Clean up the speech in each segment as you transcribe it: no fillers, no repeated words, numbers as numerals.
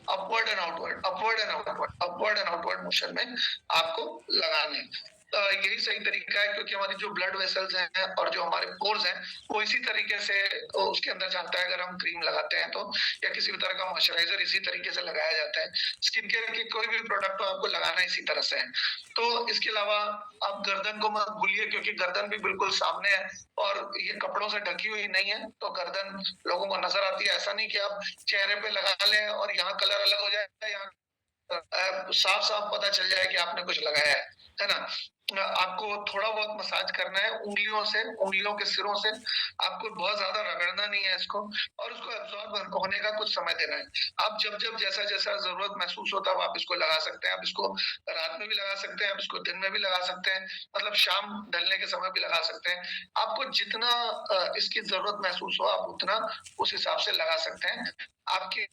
Upward and outward motion में आपको लगाने हैं। यही सही तरीका है, क्योंकि हमारी जो ब्लड वेसल्स हैं और जो हमारे पोर्स हैं वो इसी तरीके से उसके अंदर जाता है अगर हम क्रीम लगाते हैं तो, या किसी भी तरह का मॉइस्चराइजर इसी तरीके से लगाया जाता है। स्किन केयर की कोई भी प्रोडक्ट तो आपको लगाना इसी तरह से है। तो इसके अलावा आप गर्दन को मत भूलिए, क्योंकि गर्दन भी बिल्कुल सामने है और ये कपड़ों से ढकी हुई नहीं है, तो गर्दन लोगों को नजर आती है। ऐसा नहीं कि आप चेहरे पे लगा लें और यहाँ कलर अलग हो जाए, यहाँ साफ साफ पता चल जाए कि आपने कुछ लगाया है ना। आपको थोड़ा बहुत मसाज करना है उंगलियों से, उंगलियों के सिरों से। आपको बहुत ज्यादा रगड़ना नहीं है इसको, और उसको एब्जॉर्ब होने का कुछ समय देना है। आप जब जब जैसा जैसा जरूरत महसूस होता है आप इसको लगा सकते हैं। आप इसको रात में भी लगा सकते हैं, आप इसको दिन में भी लगा सकते हैं, मतलब शाम ढलने के समय भी लगा सकते हैं। आपको जितना इसकी जरूरत महसूस हो आप उतना उस हिसाब से लगा सकते हैं। आपके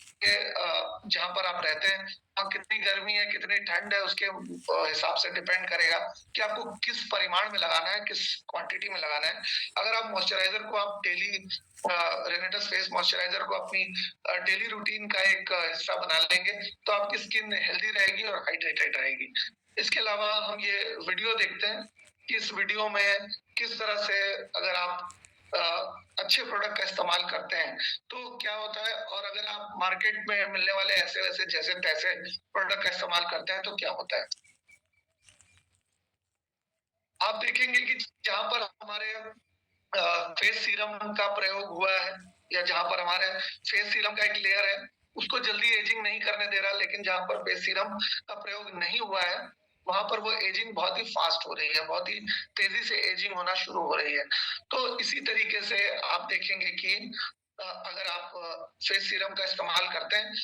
जहाँ पर आप रहते हैं कितनी गर्मी है कितनी ठंड है उसके हिसाब से डिपेंड करेगा कि आपको किस परिमाण में लगाना है, किस क्वांटिटी में लगाना है। अगर आप मॉइस्चराइजर को आप डेली रेनेटस फेस मॉइस्चराइजर को अपनी डेली रूटीन का एक हिस्सा बना लेंगे तो आपकी स्किन हेल्दी रहेगी और हाइड्रेटेड रहेगी। इसके अलावा हम ये वीडियो देखते हैं कि इस वीडियो में किस तरह से अगर आप अच्छे प्रोडक्ट का इस्तेमाल करते हैं तो क्या होता है, और अगर आप मार्केट में मिलने वाले ऐसे वैसे जैसे तैसे प्रोडक्ट का इस्तेमाल करते हैं तो क्या होता है। आप देखेंगे कि जहां पर हमारे फेस सीरम का प्रयोग हुआ है या जहां पर हमारे फेस सीरम का एक लेयर है उसको जल्दी एजिंग नहीं करने दे रहा, लेकिन जहां पर फेस सीरम का प्रयोग नहीं हुआ है वहां पर वो एजिंग बहुत ही फास्ट हो रही है, बहुत ही तेजी से एजिंग होना शुरू हो रही है। तो इसी तरीके से आप देखेंगे कि अगर आप फेस सीरम का इस्तेमाल करते हैं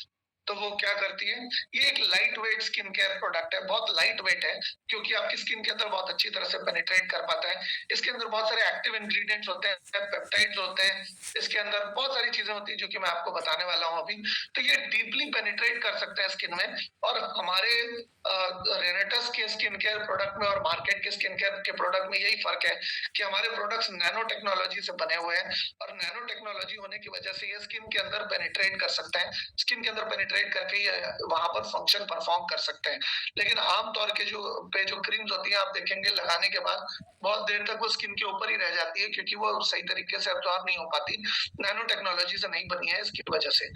तो वो क्या करती है, ये एक light weight skin care product है, बहुत लाइट वेट है क्योंकि आपकी स्किन के अंदर बहुत अच्छी तरह से पेनिट्रेट कर पाता है। इसके अंदर बहुत सारे एक्टिव इंग्रेडिएंट्स होते हैं, पेप्टाइड्स होते हैं, इसके अंदर बहुत सारी चीजें होती हैं जो कि मैं आपको बताने वाला हूँ अभी। तो ये डीपली पेनिट्रेट कर सकते हैं स्किन में, और हमारे रेनेटस के स्किन केयर प्रोडक्ट में और मार्केट के स्किन केयर के प्रोडक्ट में यही फर्क है कि हमारे प्रोडक्ट्स नैनो टेक्नोलॉजी से बने हुए हैं, और नैनो टेक्नोलॉजी होने की वजह से ये स्किन के अंदर पेनिट्रेट कर सकते हैं, स्किन के अंदर पेनिट्रेट करके ये वहां पर फंक्शन परफॉर्म कर सकते हैं। लेकिन आमतौर के जो क्रीम्स होती हैं आप देखेंगे लगाने के बाद बहुत देर तक वो स्किन के ऊपर ही रह जाती है क्योंकि वो सही तरीके से अब्जॉर्ब नहीं हो पाती, नैनो टेक्नोलॉजी से नहीं बनी है इसकी वजह से।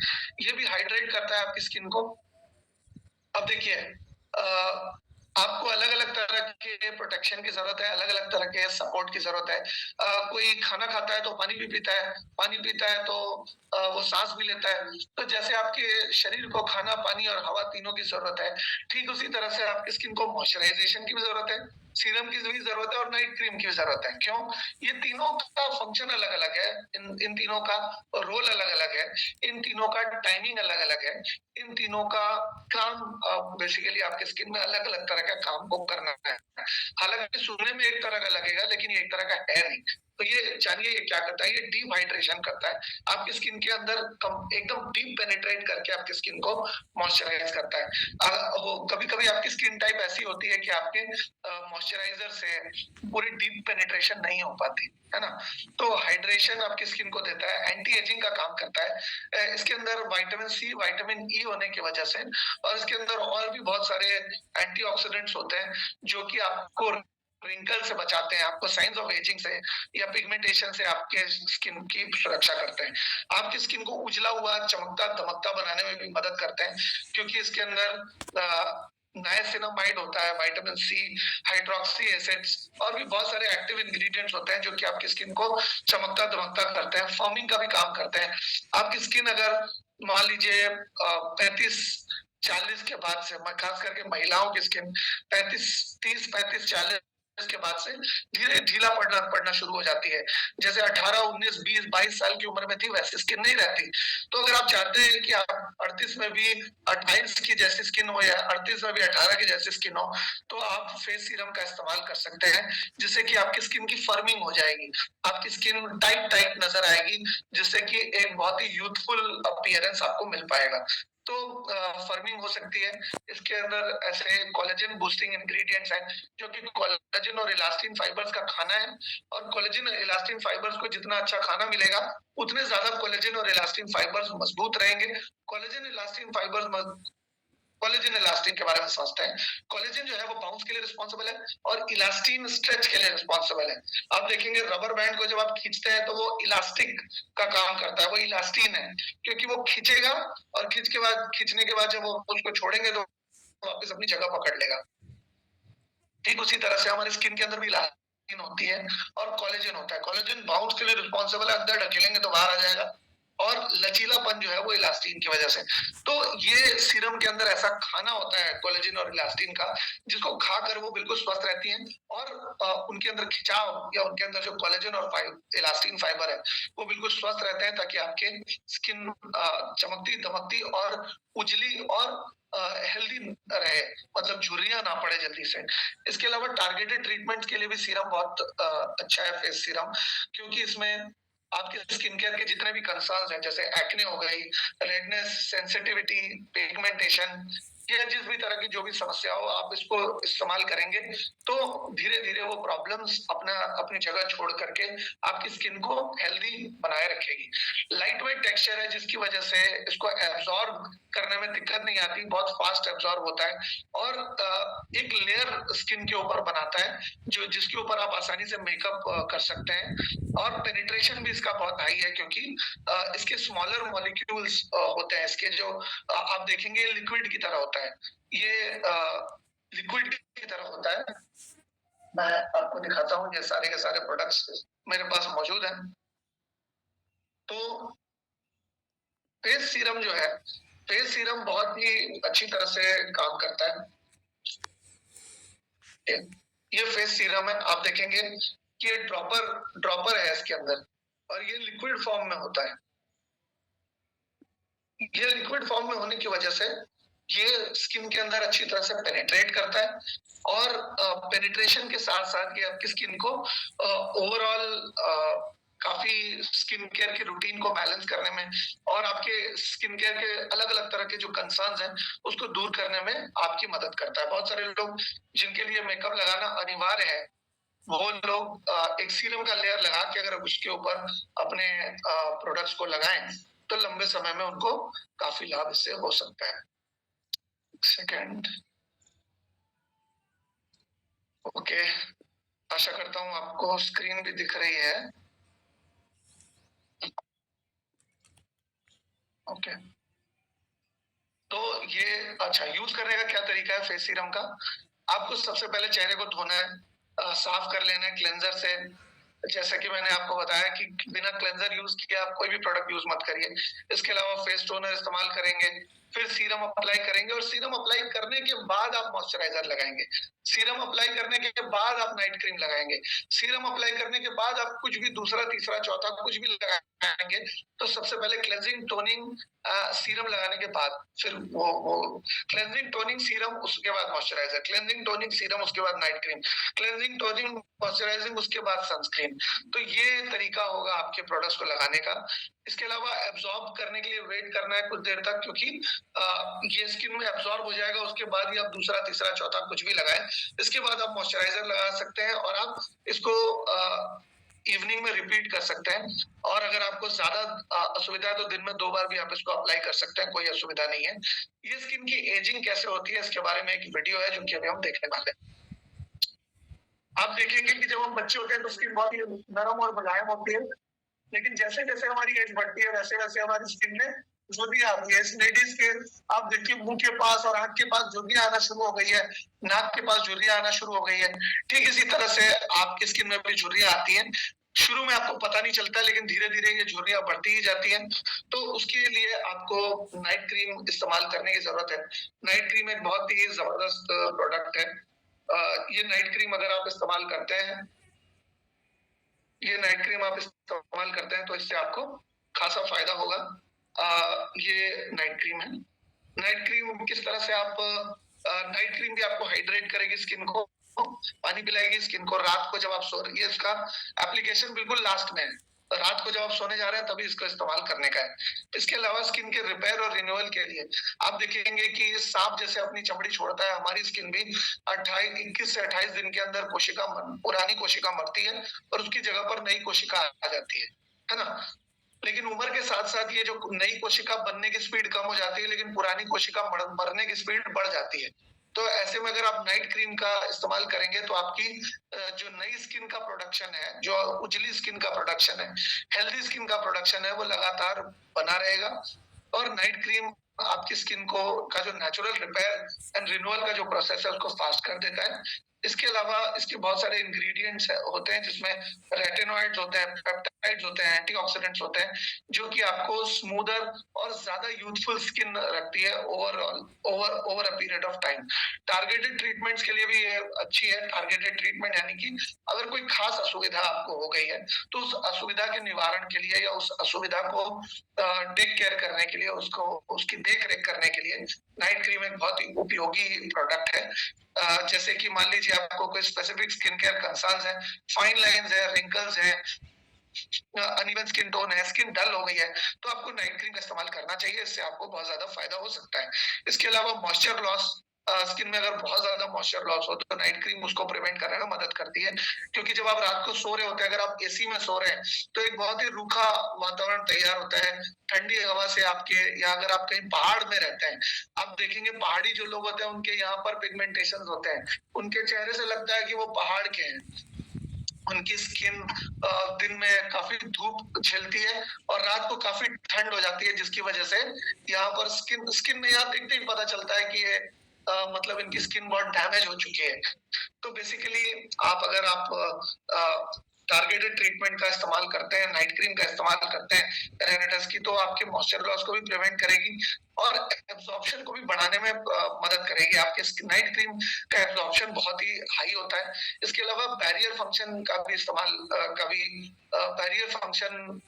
ये भी हाइड्रेट करता है आपकी स्किन को। अब देखिए आपको अलग अलग तरह के प्रोटेक्शन की जरूरत है, अलग अलग तरह के सपोर्ट की जरूरत है। कोई खाना खाता है तो पानी भी पीता है, पानी पीता है तो वो सांस भी लेता है। तो जैसे आपके शरीर को खाना पानी और हवा तीनों की जरूरत है, ठीक उसी तरह से आपकी स्किन को मॉइस्चराइजेशन की भी जरूरत है, सीरम की भी जरूरत है और नाइट क्रीम की भी जरूरत है। क्यों? ये तीनों का फंक्शन अलग अलग है, इन तीनों का रोल अलग अलग है, इन तीनों का टाइमिंग अलग अलग है, इन तीनों का काम बेसिकली आपके स्किन में अलग अलग तरह का काम को करना है। हालांकि सुनने में एक तरह का लगेगा लेकिन ये एक तरह का है नहीं। तो ये जानिए ये क्या करता है, ये डीप हाइड्रेशन करता है आपकी स्किन के अंदर, एकदम डीप पेनिट्रेट करके आपकी स्किन को मॉइस्चराइज करता है। कभी कभी आपकी स्किन टाइप ऐसी होती है कि आपके मॉइस्चराइजर से पूरी डीप पेनिट्रेशन नहीं हो पाती है ना। तो हाइड्रेशन आपकी स्किन को देता है, एंटी एजिंग का काम करता है। इसके अंदर विटामिन सी विटामिन ई होने की वजह से, और इसके अंदर और भी बहुत सारे एंटीऑक्सीडेंट्स होते हैं जो कि आपको रिंकल से बचाते हैं, आपको साइंस ऑफ एजिंग से या पिगमेंटेशन से आपके स्किन की सुरक्षा करते हैं। आपकी स्किन को उजला हुआ चमकता दमकता बनाने में भी मदद करते हैं क्योंकि इसके अंदर नाइसिनामाइड होता है, विटामिन सी, हाइड्रोक्सी एसिड्स और भी बहुत सारे एक्टिव इंग्रेडिएंट्स होते हैं जो कि आपकी स्किन को चमकता दमकता करते हैं, फॉर्मिंग का भी काम करते हैं। आपकी स्किन अगर मान लीजिए 35-40 के बाद से, खास करके महिलाओं की स्किन 30-40 के बाद से धीरे ढीला पड़ना शुरू हो जाती है। जैसे 18, 19, 20, 22 साल की उम्र में थी वैसी स्किन नहीं रहती। तो अगर आप चाहते हैं कि आप 38 में भी 28 की जैसी स्किन हो या 38 में भी 18 की जैसी स्किन हो, तो आप फेस सीरम का इस्तेमाल कर सकते हैं जिससे कि आपकी स्किन की फर्मिंग हो जाएगी, आपकी स्किन टाइट टाइट नजर आएगी, जिससे कि एक बहुत ही यूथफुल अपीयरेंस आपको मिल पाएगा। तो फर्मिंग हो सकती है। इसके अंदर ऐसे कोलेजन बूस्टिंग इंग्रेडिएंट्स हैं जो कि कोलेजन और इलास्टिन फाइबर्स का खाना है, और कोलेजन और इलास्टिन फाइबर्स को जितना अच्छा खाना मिलेगा उतने ज्यादा कोलेजन और इलास्टिन फाइबर्स मजबूत रहेंगे। Collagen elastin fibres, collagen elastin के बारे में समझते हैं। कोलेजन जो है वो बाउंस के लिए रिस्पॉन्सिबल है और इलास्टिन स्ट्रेच के लिए रिस्पॉन्सिबल है। आप देखेंगे रबर बैंड को जब आप खींचते हैं तो वो इलास्टिक का काम करता है, वो इलास्टिन है, क्योंकि वो खींचेगा और खींचने के बाद जब वो उसको छोड़ेंगे तो वापस अपनी जगह पकड़ लेगा। ठीक उसी तरह से हमारे स्किन के अंदर भी इलास्टिन होती है और कोलेजन होता है। कोलेजन बाउंस के लिए रिस्पॉन्सिबल है, अंदर ढकेलेंगे तो बाहर आ जाएगा, और लचीलापन जो है वो इलास्टिन की वजह से। तो ये सीरम के अंदर ऐसा खाना होता है कोलेजन और इलास्टिन का, जिसको खाकर वो बिल्कुल स्वस्थ रहती हैं, और उनके अंदर खिंचाव या उनके अंदर जो कोलेजन और इलास्टिन फाइबर है वो बिल्कुल स्वस्थ रहते हैं, ताकि आपके स्किन चमकती दमकती और उजली और हेल्दी रहे, मतलब झुर्रियां ना पड़े जल्दी से। इसके अलावा टारगेटेड ट्रीटमेंट के लिए भी सीरम बहुत अच्छा है, फेस सीरम, क्योंकि इसमें आपके स्किन केयर के जितने भी कंसर्न्स हैं, जैसे एक्ने हो गई, रेडनेस, सेंसिटिविटी, पिगमेंटेशन, या जिस भी तरह की जो भी समस्या हो, आप इसको इस्तेमाल करेंगे तो धीरे धीरे वो प्रॉब्लम्स अपनी जगह छोड़ करके आपकी स्किन को हेल्दी बनाए रखेगी। लाइट वेट टेक्सचर है जिसकी वजह से इसको एब्जॉर्ब करने में दिक्कत नहीं आती, बहुत फास्ट एब्जॉर्ब होता है, और एक लेयर स्किन के ऊपर बनाता है जो जिसके ऊपर आप आसानी से मेकअप कर सकते हैं, और पेनिट्रेशन भी इसका बहुत हाई है, क्योंकि इसके स्मॉलर मॉलिक्यूल्स होते हैं, इसके जो आप देखेंगे लिक्विड की तरह होता है, ये लिक्विड की तरह होता है। मैं आपको दिखाता हूँ, ये सारे के सारे प्रोडक्ट्स मेरे पास मौजूद हैं। तो फेस सीरम जो है, फेस सीरम बहुत ही अच्छी तरह से काम करता है। ये फेस सीरम है, आप देखेंगे कि ये ड्रॉपर है इसके अंदर, और ये लिक्विड फॉर्म में होता है। ये लिक्विड फॉर्म में होने की वजह से ये स्किन के अंदर अच्छी तरह से पेनिट्रेट करता है, और पेनिट्रेशन के साथ साथ ये आपकी स्किन को ओवरऑल काफी स्किन केयर के रूटीन को बैलेंस करने में और आपके स्किन केयर के अलग अलग तरह के जो कंसर्न्स हैं उसको दूर करने में आपकी मदद करता है। बहुत सारे लोग जिनके लिए मेकअप लगाना अनिवार्य है, वो लोग एक सीरम का लेयर लगा के अगर उसके ऊपर अपने प्रोडक्ट्स को लगाएं तो लंबे समय में उनको काफी लाभ इससे हो सकता है। सेकेंड, ओके, आशा करता हूं आपको स्क्रीन भी दिख रही है। ओके, तो ये अच्छा, यूज करने का क्या तरीका है फेस सीरम का? आपको सबसे पहले चेहरे को धोना है, साफ कर लेना है क्लेंजर से। जैसा कि मैंने आपको बताया कि बिना क्लेंजर यूज किए आप कोई भी प्रोडक्ट यूज मत करिए। इसके अलावा फेस टोनर इस्तेमाल करेंगे, फिर सीरम अप्लाई करेंगे, और सीरम अप्लाई करने के बाद आप मॉइस्चराइजर लगाएंगे। सीरम अप्लाई करने के बाद आप नाइट क्रीम लगाएंगे। सीरम अप्लाई करने के बाद आप कुछ भी दूसरा तीसरा चौथा कुछ भी लगाएंगे तो सबसे पहले क्लेंजिंग टोनिंग सीरम लगाने के बाद फिर वो क्लेंजिंग टोनिंग सीरम, उसके बाद मॉइस्चराइजर, क्लेंजिंग टोनिंग सीरम, उसके बाद night cream, cleansing toning moisturising, उसके बाद सनस्क्रीन। तो ये तरीका होगा आपके प्रोडक्ट्स को लगाने का। इसके अलावा एब्जॉर्ब करने के लिए वेट करना है कुछ देर तक, क्योंकि ये स्किन में एब्जॉर्ब हो जाएगा, उसके बाद ही आप दूसरा तीसरा चौथा कुछ भी लगाएं। इसके बाद आप मॉइस्चराइजर लगा सकते हैं, और आप इसको इवनिंग में रिपीट कर सकते हैं। और अगर आपको ज्यादा असुविधा है तो दिन में 2 बार भी आप इसको अप्लाई कर सकते हैं, कोई असुविधा नहीं है। ये स्किन की एजिंग कैसे होती है इसके बारे में एक वीडियो है जो कि अभी हम देखने वाले हैं। आप देखेंगे कि जब हम बच्चे होते हैं तो स्किन बहुत ही नरम और मुलायम होती है, लेकिन जैसे जैसे हमारी एज बढ़ती है वैसे वैसे हमारी स्किन में झुर्रियां आती है। लेडीज के आप देखिए मुंह के पास और आंख के पास झुर्रियां आना शुरू हो गई है, नाक के पास झुर्रियां आना शुरू हो गई है। ठीक इसी तरह से आपकी स्किन में भी झुर्रियां आती हैं। शुरू में आपको पता नहीं चलता, लेकिन धीरे धीरे ये झुर्रियां बढ़ती ही जाती हैं। तो उसके लिए आपको नाइट क्रीम इस्तेमाल करने की जरूरत है। नाइट क्रीम एक बहुत ही जबरदस्त प्रोडक्ट है। ये नाइट क्रीम अगर आप इस्तेमाल करते हैं, ये नाइट क्रीम आप इस्तेमाल करते हैं तो इससे आपको खासा फायदा होगा। ये नाइट क्रीम है। नाइट क्रीम किस तरह से आप नाइट क्रीम भी आपको हाइड्रेट करेगी स्किन को, पानी पिलाएगी स्किन को रात को जब आप सो रही है। इसका एप्लीकेशन बिल्कुल लास्ट में है, रात को जब आप सोने जा रहे हैं तभी इसको इस्तेमाल करने का है। इसके अलावा स्किन के रिपेयर और रिन्यूअल के लिए आप देखेंगे कि सांप जैसे अपनी चमड़ी छोड़ता है, हमारी स्किन भी 21 से 28 दिन के अंदर पुरानी कोशिका मरती है और उसकी जगह पर नई कोशिका आ जाती है ना? लेकिन उम्र के साथ-साथ ये जो नई कोशिका बनने की स्पीड कम हो जाती है, लेकिन पुरानी कोशिका मरने की स्पीड बढ़ जाती है। तो ऐसे में अगर आप नाइट क्रीम का इस्तेमाल करेंगे तो आपकी जो नई स्किन का प्रोडक्शन है, जो उजली स्किन का प्रोडक्शन है, हेल्दी स्किन का प्रोडक्शन है, वो लगातार बना रहेगा और नाइट क्रीम आपकी स्किन को का जो नेचुरल रिपेयर एंड रिन्यूअल का जो प्रोसेस है उसको फास्ट कर देता है। इसके अलावा इसके बहुत सारे इंग्रेडिएंट्स होते हैं जिसमें रेटिनॉइड्स होते हैं, पेप्टाइड्स होते हैं, एंटीऑक्सीडेंट्स होते हैं, जो कि आपको स्मूदर और ज्यादा यूथफुल स्किन रखती है overall over a period of time. Targeted treatments के लिए भी ये अच्छी है। टारगेटेड ट्रीटमेंट यानी कि अगर कोई खास असुविधा आपको हो गई है तो उस असुविधा के निवारण के लिए या उस असुविधा को टेक केयर करने के लिए, उसको उसकी देख रेख करने के लिए नाइट क्रीम एक बहुत ही उपयोगी प्रोडक्ट है। जैसे कि मान लीजिए आपको कोई स्पेसिफिक स्किन केयर कंसर्न्स है, फाइन लाइंस है, रिंकल्स है, अनइवन स्किन टोन है, स्किन डल हो गई है, तो आपको नाइट क्रीम का इस्तेमाल करना चाहिए। इससे आपको बहुत ज्यादा फायदा हो सकता है। इसके अलावा मॉइस्चर लॉस, स्किन में अगर बहुत ज्यादा मॉइस्चर लॉस हो तो नाइट क्रीम उसको प्रिवेंट करने में मदद करती है, क्योंकि जब आप रात को सो रहे होते हैं, अगर आप एसी में सो रहे हैं तो एक बहुत ही रूखा वातावरण तैयार होता है ठंडी हवा से आपके, या अगर आप कहीं पहाड़ में रहते हैं, आप देखेंगे पहाड़ी जो लोग होते हैं उनके यहाँ पर पिगमेंटेशन होते हैं, उनके चेहरे से लगता है कि वो पहाड़ के हैं। उनकी स्किन दिन में काफी धूप झेलती है और रात को काफी ठंड हो जाती है, जिसकी वजह से यहाँ पर स्किन में यहाँ देखते ही पता चलता है कि ये मतलब इनकी स्किन बहुत डैमेज हो चुकी है। तो बेसिकली आप टारगेटेड ट्रीटमेंट का इस्तेमाल करते हैं, नाइट क्रीम का इस्तेमाल करते हैं रेनेटस की, तो आपके मॉइस्चर लॉस को भी प्रिवेंट करेगी और एब्जॉर्प्शन को भी बढ़ाने में मदद करेगी। आपके नाइट क्रीम का एब्जॉर्प्शन बहुत ही हाई होता है। इसके अलावा बैरियर फंक्शन का भी इस्तेमाल बैरियर फंक्शन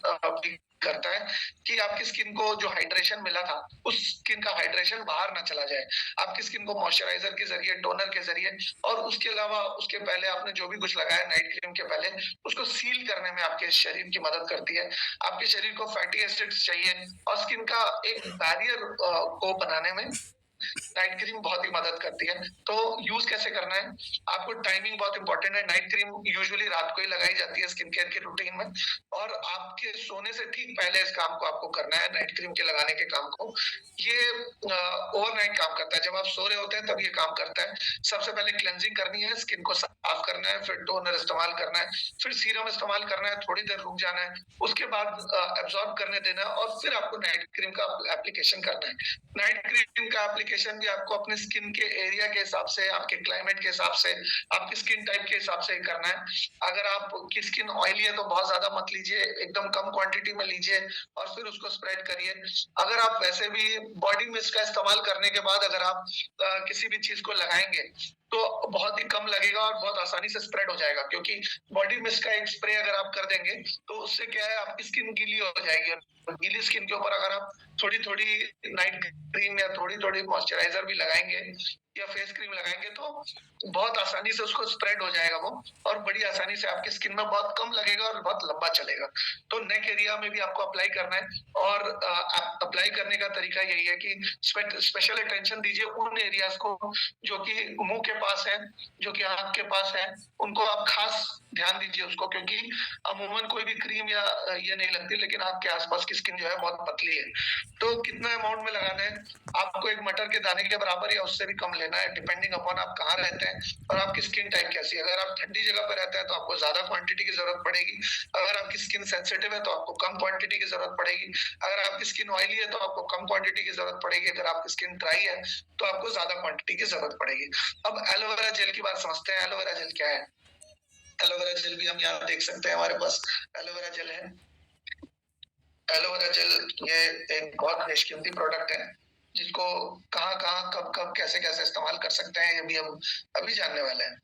भी करता है कि आपकी स्किन को जो हाइड्रेशन मिला था उस स्किन का हाइड्रेशन बाहर ना चला जाए। आपकी स्किन को मॉइस्चराइजर के जरिए, टोनर के जरिए और उसके अलावा उसके पहले आपने जो भी कुछ लगाया नाइट क्रीम के पहले, उसको सील करने में आपके शरीर की मदद करती है। आपके शरीर को फैटी एसिड्स चाहिए और स्किन का एक बैरियर को बनाने में नाइट क्रीम बहुत ही मदद करती है। तो यूज कैसे करना है, आपको टाइमिंग बहुत इंपॉर्टेंट है। नाइट क्रीम यूजुअली रात को ही लगाई जाती है स्किन केयर के रूटीन में, और आपके सोने से ठीक पहले इस काम को आपको करना है, नाइट क्रीम के लगाने के काम को। ये ओवरनाइट काम करता है, जब आप सो रहे होते हैं तब ये काम करता है। सबसे पहले क्लेंजिंग करनी है, स्किन को साफ करना है, फिर टोनर इस्तेमाल करना है, फिर सीरम इस्तेमाल करना है, थोड़ी देर रुक जाना है, उसके बाद एब्जॉर्ब करने देना है और फिर आपको नाइट क्रीम का एप्लीकेशन करना है। नाइट क्रीम का एप्लीकेशन भी आपको अपने स्किन के एरिया के हिसाब से, आपके क्लाइमेट के हिसाब से, आपकी स्किन टाइप के हिसाब से करना है। अगर आपकी स्किन ऑयली है तो बहुत ज्यादा मत लीजिए, एकदम कम क्वांटिटी में लीजिए और फिर उसको स्प्रेड करिए। अगर आप वैसे भी बॉडी मिस्ट का इस्तेमाल करने के बाद अगर आप किसी भी चीज को लगाएंगे तो बहुत ही कम लगेगा और बहुत आसानी से स्प्रेड हो जाएगा, क्योंकि बॉडी मिस्ट का एक स्प्रे अगर आप कर देंगे तो उससे क्या है, आपकी स्किन गीली हो जाएगी। गीली स्किन के ऊपर अगर आप थोड़ी थोड़ी नाइट क्रीम या थोड़ी थोड़ी मॉइस्चराइजर भी लगाएंगे या फेस क्रीम लगाएंगे तो बहुत आसानी से उसको स्प्रेड हो जाएगा वो, और बड़ी आसानी से आपकी स्किन में बहुत कम लगेगा और बहुत लंबा चलेगा। तो नेक एरिया में भी आपको अप्लाई करना है, और अप्लाई करने का तरीका यही है कि स्पेशल अटेंशन दीजिए उन एरियाज को जो कि मुंह के पास है, जो कि आंख के पास है, उनको आप खास ध्यान दीजिए उसको, क्योंकि अमूमन कोई भी क्रीम या ये नहीं लगती, लेकिन आपके आसपास की स्किन जो है बहुत पतली है। तो कितना अमाउंट में लगाना है, आपको एक मटर के दाने के बराबर या उससे भी कम लेना है, डिपेंडिंग अपॉन आप कहाँ रहते हैं और आपकी स्किन टाइप कैसी है। अगर आप ठंडी जगह पर रहते हैं तो आपको ज्यादा क्वांटिटी की जरूरत पड़ेगी। अगर आपकी स्किन सेंसिटिव है तो आपको कम क्वांटिटी की जरूरत पड़ेगी। अगर आपकी स्किन ऑयली है तो आपको कम क्वांटिटी की जरूरत पड़ेगी। अगर आपकी स्किन ड्राई है तो आपको ज्यादा क्वांटिटी की जरूरत पड़ेगी। अब एलोवेरा जेल की बात समझते हैं। एलोवेरा जेल क्या है? एलोवेरा जेल भी हम यहाँ देख सकते हैं, हमारे पास एलोवेरा जेल है। एलोवेरा जेल ये एक बहुत बेशकीमती प्रोडक्ट है, जिसको कहाँ कहाँ कब कब कैसे कैसे इस्तेमाल कर सकते हैं ये भी हम अभी जानने वाले हैं।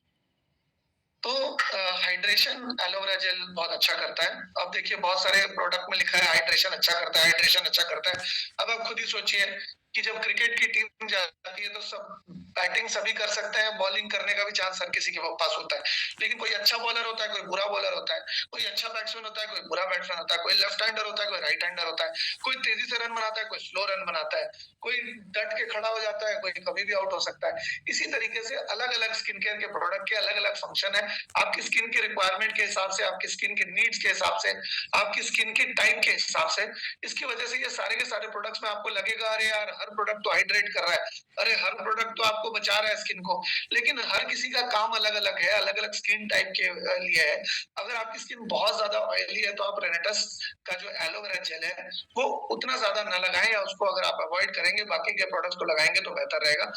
तो हाइड्रेशन एलोवेरा जेल बहुत अच्छा करता है। अब देखिए बहुत सारे प्रोडक्ट में लिखा है हाइड्रेशन अच्छा करता है, हाइड्रेशन अच्छा करता है। अब आप खुद ही सोचिए कि जब क्रिकेट की टीम जाती है तो सब बैटिंग सभी कर सकते हैं, बॉलिंग करने का भी चांस हर किसी के पास होता है, लेकिन कोई अच्छा बॉलर होता है, कोई बुरा बॉलर होता है, कोई अच्छा बैट्समैन होता है, कोई बुरा बैट्समैन होता है, कोई लेफ्ट हैंडर होता है, कोई राइट हैंडर होता है, कोई तेजी से रन बनाता है, कोई स्लो रन बनाता है, कोई डट के खड़ा हो जाता है, कोई कभी भी आउट हो सकता है। इसी तरीके से अलग अलग स्किन केयर के प्रोडक्ट के अलग अलग फंक्शन है। आपकी स्किन की रिक्वायरमेंट के हिसाब से, आपकी स्किन की नीड्स के हिसाब से, आपकी स्किन की टाइप के हिसाब से, इसकी वजह से ये सारे के सारे प्रोडक्ट्स में आपको लगेगा अरे यार हर प्रोडक्ट तो हाइड्रेट कर रहा है, अरे हर प्रोडक्ट तो आपको बचा रहा है स्किन को, लेकिन हर किसी का काम अलग अलग है, अलग अलग स्किन टाइप के लिए है। अगर आपकी स्किन बहुत ज्यादा ऑयली है तो आप रेनेटस का जो एलोवेरा जेल है वो उतना ज्यादा न लगाएं, या उसको अगर आप अवॉइड करेंगे बाकी के प्रोडक्ट्स को लगाएंगे तो बेहतर रहेगा।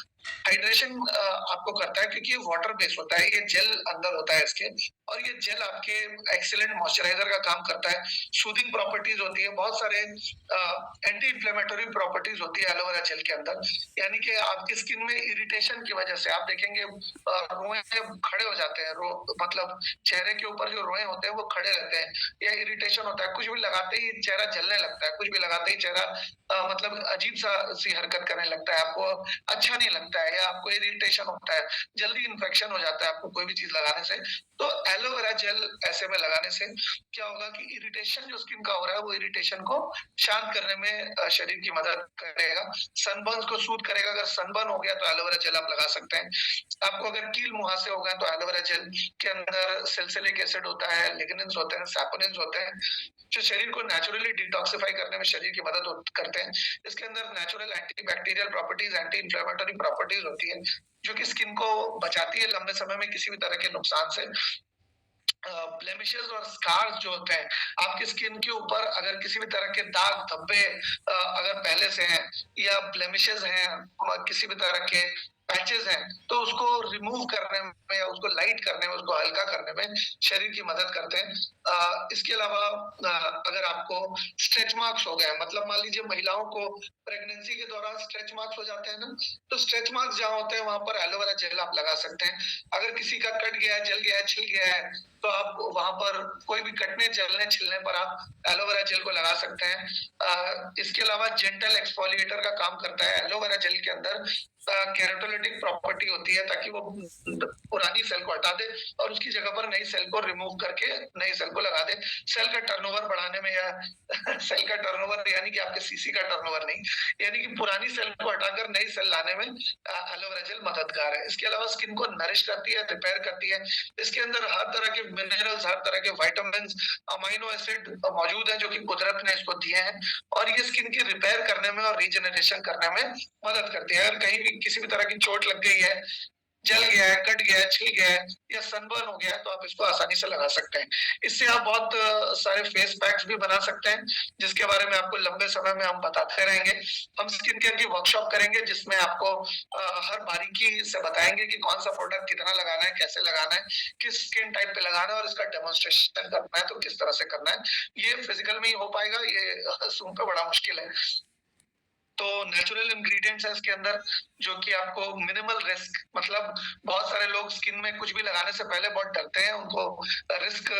हाइड्रेशन आपको करता है क्योंकि ये वाटर बेस्ड होता है, ये जेल अंदर होता है इसके, और ये जेल आपके एक्सीलेंट मॉइस्चराइजर का काम करता है। सूदिंग प्रॉपर्टीज होती है, बहुत सारे एंटी इंफ्लेमेटरी प्रॉपर्टीज होती है एलोवेरा जेल के अंदर, यानी कि आपकी स्किन में इरिटेशन की वजह से आप देखेंगे रोए खड़े हो जाते हैं, मतलब चेहरे के ऊपर जो रोए होते हैं वो खड़े रहते हैं, या इरिटेशन होता है, कुछ भी लगाते ही चेहरा जलने लगता है, कुछ भी लगाते ही चेहरा मतलब अजीब सी हरकत करने लगता है, आपको अच्छा नहीं लगता है, या आपको इरिटेशन होता है, जल्दी इन्फेक्शन हो जाता है आपको कोई भी चीज लगाने से। तो एलोवेरा जेल ऐसे में लगाने से क्या होगा कि इरिटेशन जो स्किन का हो रहा है वो इरिटेशन को शांत करने में शरीर की मदद करेगा, सनबर्न को सूट करेगा। अगर सनबर्न हो गया तो एलोवेरा जेल आप लगा सकते हैं। आपको अगर कील मुहासे हो गए तो एलोवेरा जेल के अंदर सैलिसिलिक एसिड होता है, लिग्निन्स होते हैं, सैपोनिन्स होते हैं, जो शरीर को नेचुरली डिटॉक्सिफाई करने में शरीर की मदद करते हैं। इसके अंदर natural antibacterial properties, anti inflammatory properties होती है जो कि स्किन को बचाती है लंबे समय में किसी भी तरह के नुकसान से। ब्लेमिशेस और स्कार्स जो होते हैं आपकी स्किन के ऊपर, अगर किसी भी तरह के दाग धब्बे अगर पहले से हैं, या ब्लेमिशेस हैं, किसी भी तरह के पैचेस हैं, तो उसको रिमूव करने में या उसको लाइट करने में, उसको हल्का करने में शरीर की मदद करते हैं। इसके अलावा अगर आपको स्ट्रेच मार्क्स हो गए, मतलब मान लीजिए महिलाओं को प्रेगनेंसी के दौरान स्ट्रेच मार्क्स हो जाते हैं ना, तो स्ट्रेच मार्क्स जहाँ होते हैं वहां पर एलोवेरा जेल आप लगा सकते हैं। अगर किसी का कट गया है, जल गया है, छिल गया है, तो आप वहां पर कोई भी कटने जलने छिलने पर आप एलोवेरा जेल को लगा सकते हैं। इसके अलावा जेंटल एक्सफोलिएटर का काम करता है। एलोवेरा जेल के अंदर केराटोलिटिक प्रॉपर्टी होती है ताकि वो पुरानी सेल को हटा दे और उसकी जगह पर नई सेल को रिमूव करके नई सेल को लगा दे। सेल का टर्नओवर बढ़ाने में, या सेल का टर्नओवर यानी कि आपके सीसी का टर्नओवर नहीं, यानी कि पुरानी सेल को हटाकर नई सेल लाने में एलोवेरा जेल मददगार है। इसके अलावा स्किन को नरिश करती है, रिपेयर करती है। इसके अंदर हर तरह के मिनरल्स, हर तरह के विटामिन, अमीनो एसिड मौजूद है जो कि कुदरत ने इसको दिए हैं, और ये स्किन की रिपेयर करने में और रीजनरेशन करने में मदद करती है। अगर कहीं भी किसी भी तरह की चोट लग गई है, जल गया है, कट गया है, छिल गया है, या सनबर्न हो गया है, तो आप इसको आसानी से लगा सकते हैं। इससे आप बहुत सारे फेस पैक्स भी बना सकते हैं, जिसके बारे में आपको लंबे समय में हम बताते रहेंगे। हम स्किन केयर की वर्कशॉप करेंगे जिसमें आपको हर बारीकी से बताएंगे कि कौन सा प्रोडक्ट कितना लगाना है, कैसे लगाना है, किस स्किन टाइप पे लगाना है, और इसका डेमोन्स्ट्रेशन करना है तो किस तरह से करना है। ये फिजिकल में ही हो पाएगा, ये सुन पे बड़ा मुश्किल है। तो नेचुरल इंग्रेडिएंट्स है इसके अंदर जो कि आपको मिनिमल रिस्क, मतलब बहुत सारे लोग स्किन में कुछ भी लगाने से पहले बहुत डरते हैं, उनको रिस्क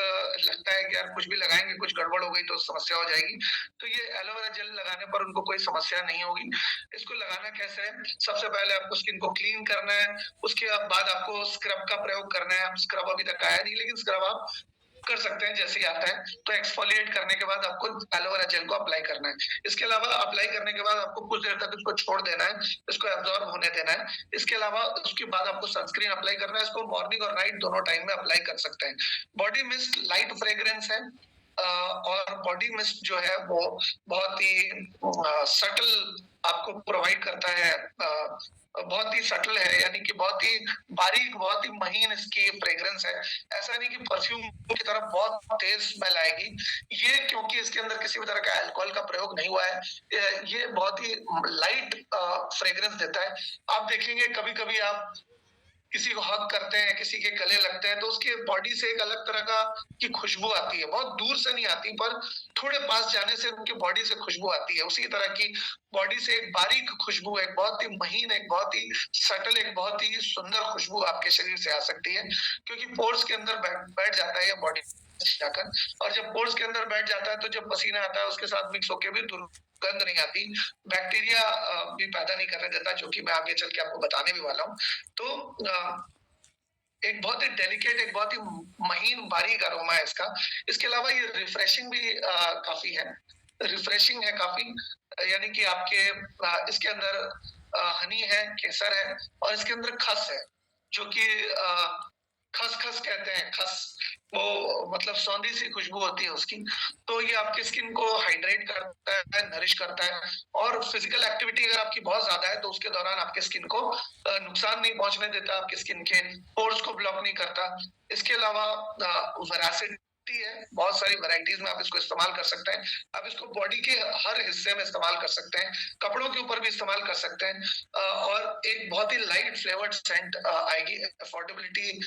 लगता है कि यार कुछ भी लगाएंगे, कुछ गड़बड़ हो गई तो समस्या हो जाएगी। तो ये एलोवेरा जेल लगाने पर उनको कोई समस्या नहीं होगी। इसको लगाना कैसे है? सबसे पहले आपको स्किन को क्लीन करना है, उसके बाद आपको स्क्रब का प्रयोग करना है। स्क्रब अभी तक आया नहीं, लेकिन स्क्रब आप कर सकते हैं जैसे ही आता है। तो एक्सफोलिएट करने के बाद आपको एलोवेरा जेल को अप्लाई करना है। इसके अलावा अप्लाई करने के बाद आपको कुछ देर तक इसको छोड़ देना है, इसको एब्जॉर्ब होने देना है। इसके अलावा उसके बाद आपको सनस्क्रीन अप्लाई करना है। इसको मॉर्निंग और नाइट दोनों टाइम में अप्लाई कर सकते हैं। बॉडी मिस्ट लाइट फ्रेग्रेंस है, और बॉडी मिस्ट जो है वो बहुत ही सटल आपको प्रोवाइड करता है, बहुत ही सटल है, यानी कि बहुत ही बारीक, बहुत ही महीन इसकी फ्रेग्रेंस है। ऐसा नहीं कि परफ्यूम की तरह बहुत तेज स्मेल आएगी, ये क्योंकि इसके अंदर किसी भी तरह का अल्कोहल का प्रयोग नहीं हुआ है। ये बहुत ही लाइट फ्रेग्रेंस देता है। आप देखेंगे कभी कभी आप किसी को हग करते हैं, किसी के गले लगते हैं, तो उसके बॉडी से एक अलग तरह का की खुशबू आती है। बहुत दूर से नहीं आती, पर थोड़े पास जाने से उनकी बॉडी से खुशबू आती है। उसी तरह की बॉडी से एक बारीक खुशबू, एक बहुत ही महीन, एक बहुत ही सटल, एक बहुत ही सुंदर खुशबू आपके शरीर से आ सकती है, क्योंकि पोर्स के अंदर बैठ जाता है या बॉडी जाकर, और जब पोर्स के अंदर बैठ जाता है तो जब पसीना आता है उसके साथ मिक्स होके भी दुर्गंध नहीं आती, बैक्टीरिया भी पैदा नहीं करने देता, जो कि मैं आगे चल के आपको बताने भी वाला हूँ। तो एक बहुत ही डेलिकेट, एक बहुत ही महीन बारीक अरोमा है इसका। इसके अलावा ये रिफ्रेशिंग भी काफ़ी है, रिफ्रेशिंग है काफ़ी, यानी कि आपके इसके अंदर हनी है, केसर है और इसके अंदर खस है, जो कि खसखस कहते हैं, खस, वो मतलब सौंधी सी खुशबू होती है उसकी। तो ये आपकी स्किन को हाइड्रेट करता है, नरिश करता है, और फिजिकल एक्टिविटी अगर आपकी बहुत ज़्यादा है तो उसके दौरान आपके स्किन को नुकसान नहीं पहुँचने देता, आपकी स्किन के पोर्स को ब्लॉक नहीं करता। इसके अलावा वेरासिटी है, बहुत सारी वैराइटीज़ में आप इसको इस्तेमाल कर सकते हैं। आप इसको बॉडी के हर हिस्से में इस्तेमाल कर सकते हैं, कपड़ों के ऊपर भी इस्तेमाल कर सकते हैं, और एक बहुत ही लाइट फ्लेवर्ड सेंट आएगी। अफोर्डेबिलिटी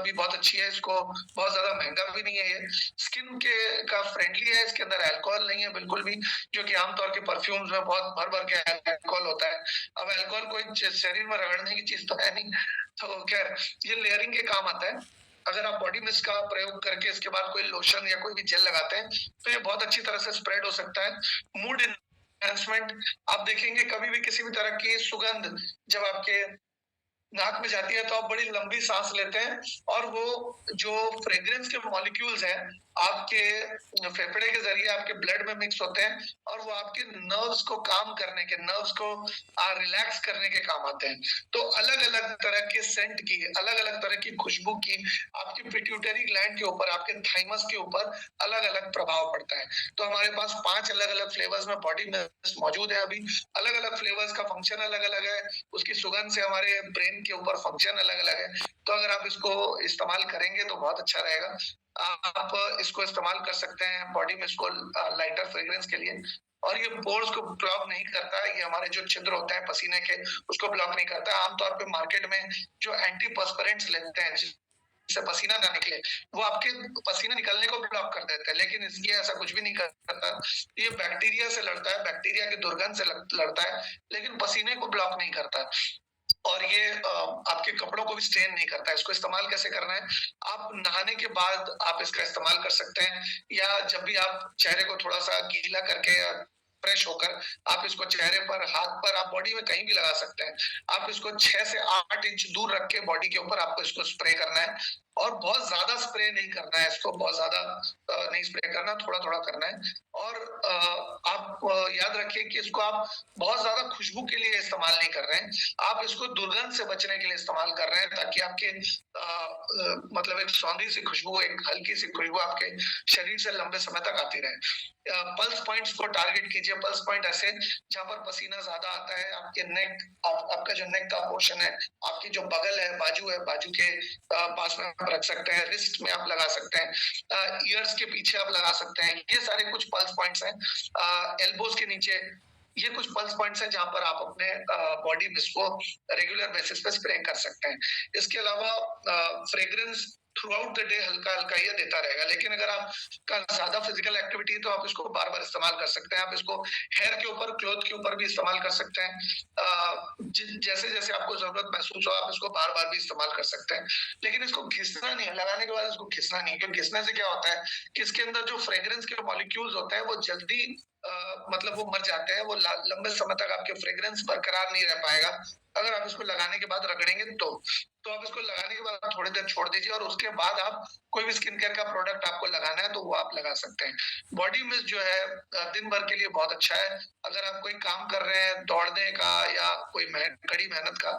भी बहुत अच्छी है, इसको बहुत ज़्यादा महँगा भी नहीं है ये। स्किन के का फ्रेंडली है, इसके अंदर अल्कोहल नहीं है बिल्कुल भी, जो कि आमतौर के परफ्यूम्स में बहुत भर-भर के अल्कोहल होता है। अब अल्कोहल कोई शरीर में रगड़ने की चीज़ तो है नहीं, तो खैर ये लेयरिंग के काम आता है। अगर आप बॉडी मिस्ट का प्रयोग करके इसके बाद कोई लोशन या कोई भी जेल लगाते हैं तो ये बहुत अच्छी तरह से स्प्रेड हो सकता है। मूड एनहांसमेंट, आप देखेंगे कभी भी किसी भी तरह की सुगंध जब आपके नाक में जाती है तो आप बड़ी लंबी सांस लेते हैं, और वो जो फ्रेग्रेंस के मॉलिक्यूल्स हैं आपके फेफड़े के जरिए आपके ब्लड में मिक्स होते हैं, और वो आपके नर्व्स को काम करने के, नर्व्स को रिलैक्स करने के काम आते हैं। तो अलग अलग तरह के सेंट की, अलग अलग तरह की खुशबू की आपके पिट्यूटरी ग्लैंड के ऊपर, आपके थाइमस के ऊपर अलग अलग प्रभाव पड़ता है। तो हमारे पास 5 अलग अलग फ्लेवर्स में बॉडी मिस्ट मौजूद है अभी। अलग अलग फ्लेवर्स का फंक्शन अलग अलग है, उसकी सुगंध से हमारे ब्रेन के ऊपर फंक्शन अलग अलग है। तो अगर आप इसको इस्तेमाल करेंगे तो बहुत अच्छा रहेगा। आप इसको इस्तेमाल कर सकते हैं बॉडी में, इसको लाइटर फ्रेग्रेंस के लिए, और ये पोर्स को ब्लॉक नहीं करता है। ये हमारे जो छिद्र होते हैं पसीने के, उसको ब्लॉक नहीं करता है। आमतौर पे मार्केट में जो एंटी पर्सपिरेंट्स लेते हैं जिससे पसीना ना निकले, वो आपके पसीना निकलने को ब्लॉक कर देते हैं, लेकिन इसलिए ऐसा कुछ भी नहीं करता। ये बैक्टीरिया से लड़ता है, बैक्टीरिया की दुर्गंध से लड़ता है, लेकिन पसीने को ब्लॉक नहीं करता। और ये आपके कपड़ों को भी स्टेन नहीं करता है। इसको इस्तेमाल कैसे करना है? आप नहाने के बाद आप इसका इस्तेमाल कर सकते हैं, या जब भी आप चेहरे को थोड़ा-सा गीला करके या फ्रेश होकर आप इसको चेहरे पर, हाथ पर, आप बॉडी में कहीं भी लगा सकते हैं। आप इसको 6 से 8 इंच दूर रख के बॉडी के ऊपर आपको इसको स्प्रे करना है, और बहुत ज़्यादा स्प्रे नहीं करना है इसको, बहुत ज़्यादा नहीं स्प्रे करना, थोड़ा-थोड़ा करना है। और आप याद रखिए कि इसको आप बहुत ज़्यादा खुशबू के लिए इस्तेमाल नहीं कर रहे हैं। आप इसको दुर्गंध से बचने के लिए इस्तेमाल कर रहे हैं, ताकि आपके मतलब एक सौंधी सी खुशबू, एक हल्की सी खुशबू आपके शरीर से लंबे समय तक आती रहे। पल्स पॉइंट्स को टारगेट कीजिए। पल्स पॉइंट ऐसे जहाँ पर पसीना ज्यादा आता है, आपके नेक, आपका जो नेक का पोर्शन है, आपकी जो बगल है, बाजू के पास में आप रख सकते हैं, रिस्ट में आप लगा सकते हैं, ईयर्स के पीछे आप लगा सकते हैं। ये सारे कुछ पल्स पॉइंट्स हैं। एल्बोज के नीचे, ये कुछ पल्स पॉइंट्स हैं जहां पर आप अपने बॉडी मिस्ट को रेगुलर बेसिस पे स्प्रे कर सकते हैं। इसके अलावा fragrance through out the day हल्का हल्का ये देता रहेगा, लेकिन अगर आपका ज्यादा फिजिकल एक्टिविटी है तो आप इसको बार बार इस्तेमाल कर सकते हैं। आप इसको हेयर के ऊपर, क्लोथ के ऊपर भी इस्तेमाल कर सकते हैं। जैसे जैसे आपको जरूरत महसूस हो आप इसको बार बार भी इस्तेमाल कर सकते हैं, लेकिन इसको घिसना नहीं है। लगाने के बाद इसको घिसना नहीं है, क्योंकि घिसने से क्या होता है कि इसके अंदर जो फ्रेग्रेंस के मॉलिक्यूल्स होते हैं वो जल्दी मतलब वो मर जाते हैं, वो लंबे समय तक आपके फ्रेग्रेंस बरकरार नहीं रह पाएगा अगर आप इसको लगाने के बाद रगड़ेंगे तो आप इसको लगाने के बाद थोड़ी देर छोड़ दीजिए, और उसके बाद आप कोई भी स्किन केयर का प्रोडक्ट आपको लगाना है तो वो आप लगा सकते हैं। बॉडी मिस्ट जो है दिन भर के लिए बहुत अच्छा है। अगर आप कोई काम कर रहे हैं दौड़ने का या कोई कड़ी मेहनत का,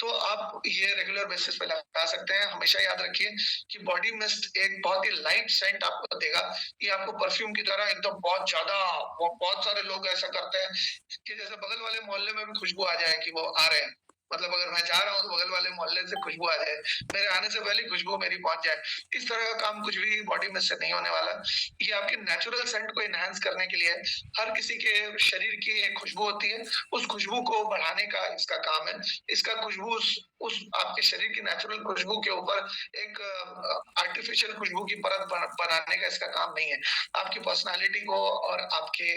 तो आप ये रेगुलर बेसिस पे लगा सकते हैं। हमेशा याद रखिए कि बॉडी मिस्ट एक बहुत ही लाइट सेंट आपको देगा। ये आपको परफ्यूम की तरह एकदम बहुत ज्यादा, बहुत सारे लोग ऐसा करते हैं कि जैसे बगल वाले मोहल्ले में भी खुशबू आ जाए कि वो आ रहे हैं, मतलब अगर मैं जा रहा हूँ तो बगल वाले मोहल्ले से खुशबू आ जाए, मेरे आने से पहले खुशबू मेरी पहुंच जाए। इस तरह का काम कुछ भी बॉडी में से नहीं होने वाला। ये आपके नेचुरल सेंट को एनहांस करने के लिए, हर किसी के शरीर की एक खुशबू होती है, उस खुशबू को बढ़ाने का इसका काम है। इसका खुशबू उस आपके शरीर की नेचुरल खुशबू के ऊपर एक आर्टिफिशियल खुशबू की परत बनाने का इसका काम नहीं है। आपकी पर्सनालिटी को और आपके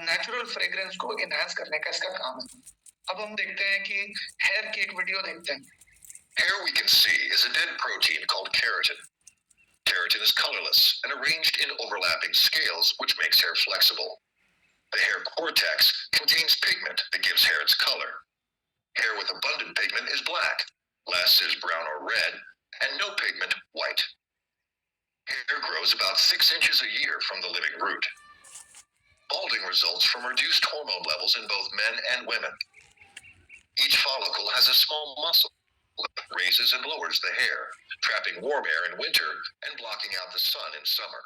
नेचुरल फ्रेग्रेंस को एनहांस करने का इसका काम है। अब हम देखते हैं कि हेयर की एक वीडियो देखते हैं। Hair, we can see, is a dead protein called keratin. keratin is colorless and arranged in overlapping scales, which makes hair flexible. The hair cortex contains pigment that gives hair its color. Hair with abundant pigment is black, less is brown or red, and no pigment, white. Hair grows about 6 inches a year from the living root. Balding results from reduced hormone levels in both men and women. Each follicle has a small muscle that raises and lowers the hair, trapping warm air in winter and blocking out the sun in summer.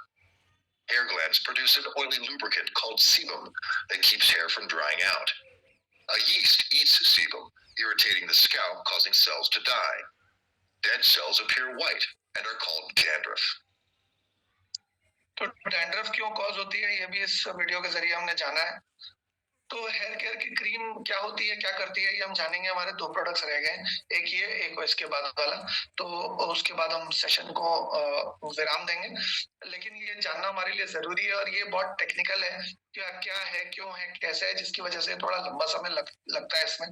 Hair glands produce an oily lubricant called sebum that keeps hair from drying out. A yeast eats sebum, irritating the scalp, causing cells to die. Dead cells appear white and are called dandruff. तो dandruff क्यों cause होती है ये भी इस video के जरिए हमने जाना है। तो हेयर केयर की क्रीम क्या होती है, क्या करती है, ये हम जानेंगे। हमारे 2 प्रोडक्ट्स रह गए, एक ये, एक इसके बाद वाला। तो उसके बाद हम सेशन को विराम देंगे, लेकिन ये जानना हमारे लिए जरूरी है और ये बहुत टेक्निकल है। क्या है, क्यों है, कैसे है, जिसकी वजह से थोड़ा लंबा समय लगता है इसमें।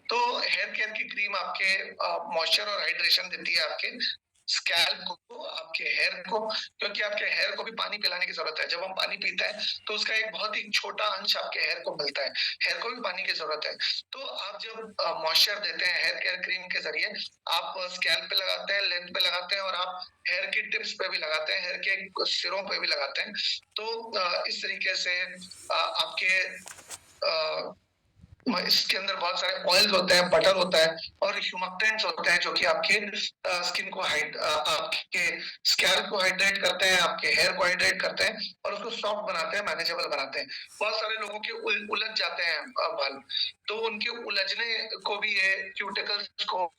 तो हेयर केयर की क्रीम आपके मॉइस्चर और हाइड्रेशन देती है आपके स्कैल्प को, आपके हेयर को, क्योंकि आपके हेयर को भी पानी पिलाने की जरूरत है। जब हम पानी पीते हैं तो उसका एक बहुत ही छोटा अंश आपके हेयर को मिलता है, हेयर को भी पानी की जरूरत है। तो आप जब मॉइस्चर देते हैं हेयर केयर क्रीम के जरिए, आप स्कैल्प पे लगाते हैं, लेंथ पे लगाते हैं और आप हेयर की टिप्स पे भी लगाते हैं, हेयर के सिरों पे भी लगाते हैं। तो इस तरीके से आपके इसके अंदर बहुत सारे ऑयल्स होते हैं, बटर होता है और ह्यूमक्टेंट्स होते हैं, जो कि आपके स्किन को आपके स्कैल्प को हाइड्रेट करते हैं, आपके हेयर को हाइड्रेट करते हैं और उसको सॉफ्ट बनाते हैं, मैनेजेबल बनाते हैं। बहुत सारे लोगों के उलझ जाते हैं बाल, तो उनके उलझने को भी ये क्यूटिकल्स को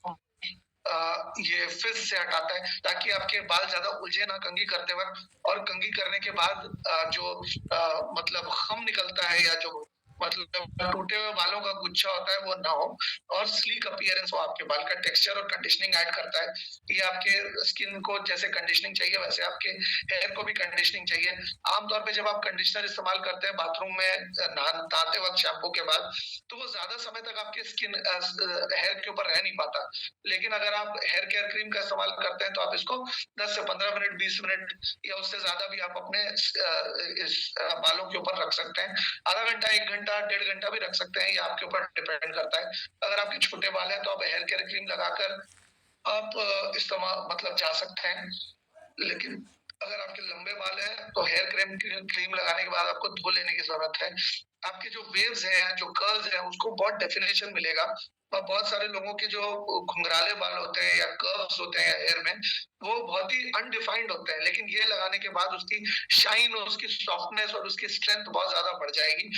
ये फिस से हटाता है, ताकि आपके बाल ज्यादा उलझे ना कंघी करते वक्त। और कंघी करने के बाद जो मतलब खम निकलता है या जो मतलब टूटे हुए बालों का गुच्छा होता है वो ना हो, और स्लीक अपीयरेंस हो, आपके बाल का टेक्सचर और कंडीशनिंग ऐड करता है। ये आपके स्किन को जैसे कंडीशनिंग चाहिए वैसे आपके हेयर को भी कंडीशनिंग चाहिए। आमतौर पे जब आप कंडीशनर इस्तेमाल करते हैं बाथरूम में नहाते वक्त शैम्पू के बाद, तो वो ज्यादा समय तक आपके स्किन हेयर के ऊपर रह नहीं पाता। लेकिन अगर आप हेयर केयर क्रीम का इस्तेमाल करते हैं तो आप इसको 10 से 15 मिनट, 20 मिनट या उससे ज्यादा भी आप अपने इस बालों के ऊपर रख सकते हैं। आधा घंटा, 1 घंटा, 1.5 घंटा भी रख सकते हैं, ये आपके ऊपर डिपेंड करता है। अगर आपके छोटे बाल हैं तो आप हेयर केयर क्रीम लगाकर आप इस्तेमाल मतलब जा सकते हैं। लेकिन अगर आपके लंबे बाल हैं तो हेयर क्रीम लगाने के बाद आपको धो लेने की जरूरत है। आपके जो वेव्स हैं, जो कर्ल्स हैं, उसको बहुत डेफिनेशन मिलेगा। और बहुत सारे लोगों के जो घुंघराले बाल होते हैं या कर्व्स होते हैं हेयर में, वो बहुत ही अनडिफाइंड होते हैं, लेकिन ये लगाने के बाद उसकी शाइन और उसकी सॉफ्टनेस और उसकी स्ट्रेंथ बहुत ज्यादा बढ़ जाएगी।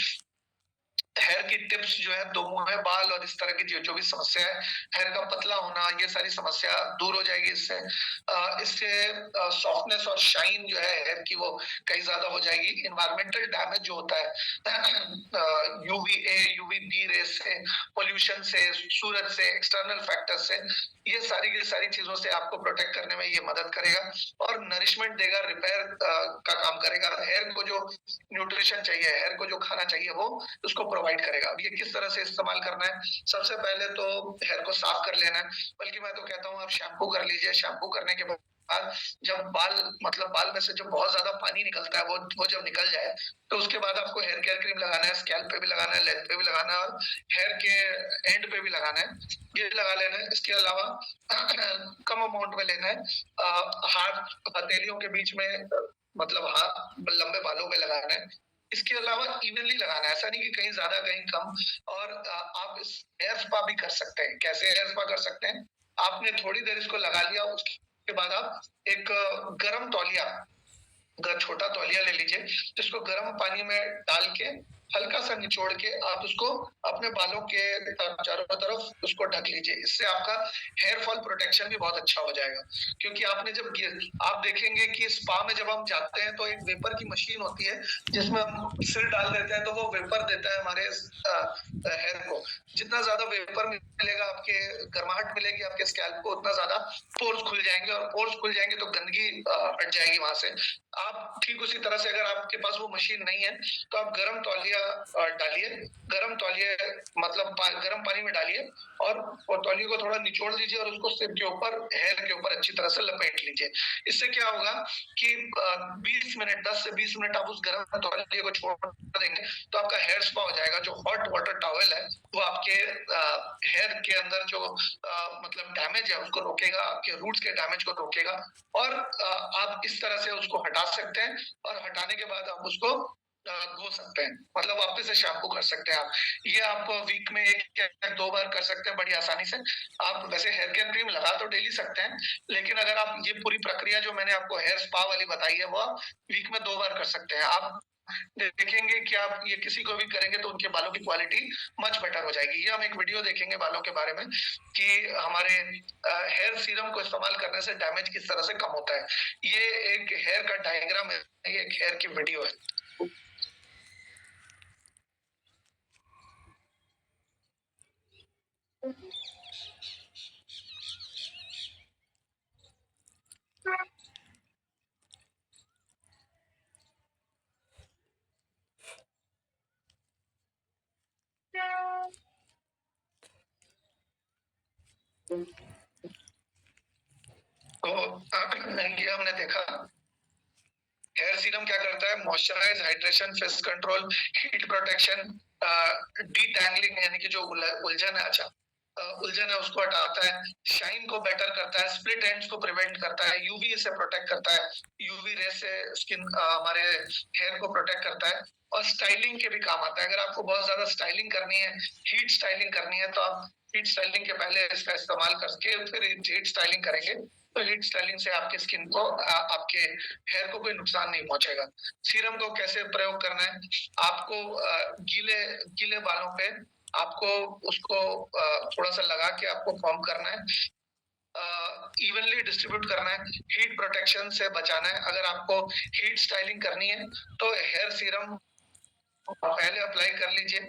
हेयर की टिप्स जो है, दो मुंहे बाल और इस तरह की जो भी समस्या है, हेयर का पतला होना, ये सारी समस्या दूर हो जाएगी इससे। इससे सॉफ्टनेस और शाइन जो है हेयर की वो कहीं ज्यादा हो जाएगी। इन्वायरमेंटल डैमेज जो होता है यूवीए, यूवीबी रेस से, पोल्यूशन से, सूरज से, एक्सटर्नल फैक्टर से, ये सारी की सारी चीजों से आपको प्रोटेक्ट करने में ये मदद करेगा और नरिशमेंट देगा, रिपेयर का काम करेगा। हेयर को जो न्यूट्रिशन चाहिए, हेयर को जो खाना चाहिए, वो उसको प्रोवाइड करेगा। अब ये किस तरह से इस्तेमाल करना है? सबसे पहले तो हेयर को साफ कर लेना है, बल्कि मैं तो कहता हूँ आप शैम्पू कर लीजिए। शैम्पू करने के बाद जब बाल में से जो बहुत ज्यादा पानी निकलता है, वो जब निकल जाए, तो उसके बाद आपको हेयर केयर क्रीम लगाना है, स्कैल्प पे भी लगाना है, लेंथ पे भी लगाना है और हेयर के एंड पे भी लगाना है। ये लगा लेना है। इसके अलावा कम अमाउंट में लेना है। हाथ हथेलियों के बीच में मतलब हाथ लंबे बालों में लगाना है। इसके अलावा इवनली लगाना है, ऐसा नहीं कि कहीं ज्यादा कहीं कम। और आप इस हेयर स्पा भी कर सकते हैं। कैसे हेयर स्पा कर सकते हैं? आपने थोड़ी देर इसको लगा लिया, उसके बाद आप एक गर्म तौलिया, छोटा तौलिया ले लीजिए, जिसको गर्म पानी में डाल के हल्का सा निचोड़ के आप उसको अपने बालों के चारों तरफ उसको ढक लीजिए। इससे आपका हेयर फॉल प्रोटेक्शन भी बहुत अच्छा हो जाएगा। क्योंकि आपने जब आप देखेंगे कि स्पा में जब हम जाते हैं तो एक वेपर की मशीन होती है, जिसमें हम सिर डाल देते हैं तो वो वेपर देता है हमारे हेयर को। जितना ज्यादा वेपर मिलेगा, आपके गर्माहट मिलेगी आपके स्कैल्प को, उतना ज्यादा पोर्स खुल जाएंगे, और पोर्स खुल जाएंगे तो गंदगी हट जाएगी वहां से। आप ठीक उसी तरह से, अगर आपके पास वो मशीन नहीं है तो आप गर्म तौलिया डालिए, गर्म तौलिए मतलब गर्म पानी में डालिए और तौलिए को थोड़ा निचोड़ दीजिए और उसको सिर के ऊपर, हेयर के ऊपर अच्छी तरह से लपेट लीजिए। इससे क्या होगा कि 20 मिनट, 10 से 20 मिनट आप उस गर्म तौलिए को छोड़ देंगे तो आपका हेयर स्पा हो जाएगा। जो हॉट वाटर टॉवल है वो आपके हेयर के अंदर जो मतलब डैमेज है उसको रोकेगा, आपके रूट्स के डैमेज को रोकेगा और आप इस तरह से उसको हटा सकते हैं और हटाने के बाद आप उसको धो सकते हैं, मतलब वापस से शैम्पू कर सकते हैं आप। ये आप वीक में 1 या 2 बार कर सकते हैं बड़ी आसानी से। आप वैसे हेयर केयर क्रीम लगा तो डेली सकते हैं, लेकिन अगर आप ये पूरी प्रक्रिया जो मैंने आपको हेयर स्पा वाली बताई है वो आप वीक में 2 बार कर सकते हैं। आप देखेंगे कि आप ये किसी को भी करेंगे तो उनके बालों की क्वालिटी मच बेटर हो जाएगी। ये हम एक वीडियो देखेंगे बालों के बारे में कि हमारे हेयर सीरम को इस्तेमाल करने से डैमेज किस तरह से कम होता है। ये एक हेयर का डायग्राम है, ये एक हेयर की वीडियो है। तो ये हमने देखा हेयर सीरम क्या करता है, moisturise, hydration, face control, heat protection, detangling यानी कि जो उलझन है, अच्छा उलझन है उसको हटाता है, शाइन को बेटर करता है, स्प्लिट एंड्स को प्रिवेंट करता है, यूवी से प्रोटेक्ट करता है, यूवी रे से स्किन हमारे हेयर को प्रोटेक्ट करता है और स्टाइलिंग के भी काम आता है। अगर आपको बहुत ज्यादा स्टाइलिंग करनी है, हीट स्टाइलिंग करनी है, तो आप हीट स्टाइलिंग के पहले इसका इस्तेमाल करके फिर हीट स्टाइलिंग करेंगे तो हीट स्टाइलिंग से आपके स्किन को आपके हेयर को कोई नुकसान नहीं पहुंचेगा। सीरम को कैसे प्रयोग करना है, आपको गीले गीले बालों पे आपको उसको थोड़ा सा लगा के आपको फॉर्म करना है, इवनली डिस्ट्रीब्यूट करना है, हीट प्रोटेक्शन से बचाना है। अगर आपको हीट स्टाइलिंग करनी है तो हेयर सीरम पहले अप्लाई कर लीजिए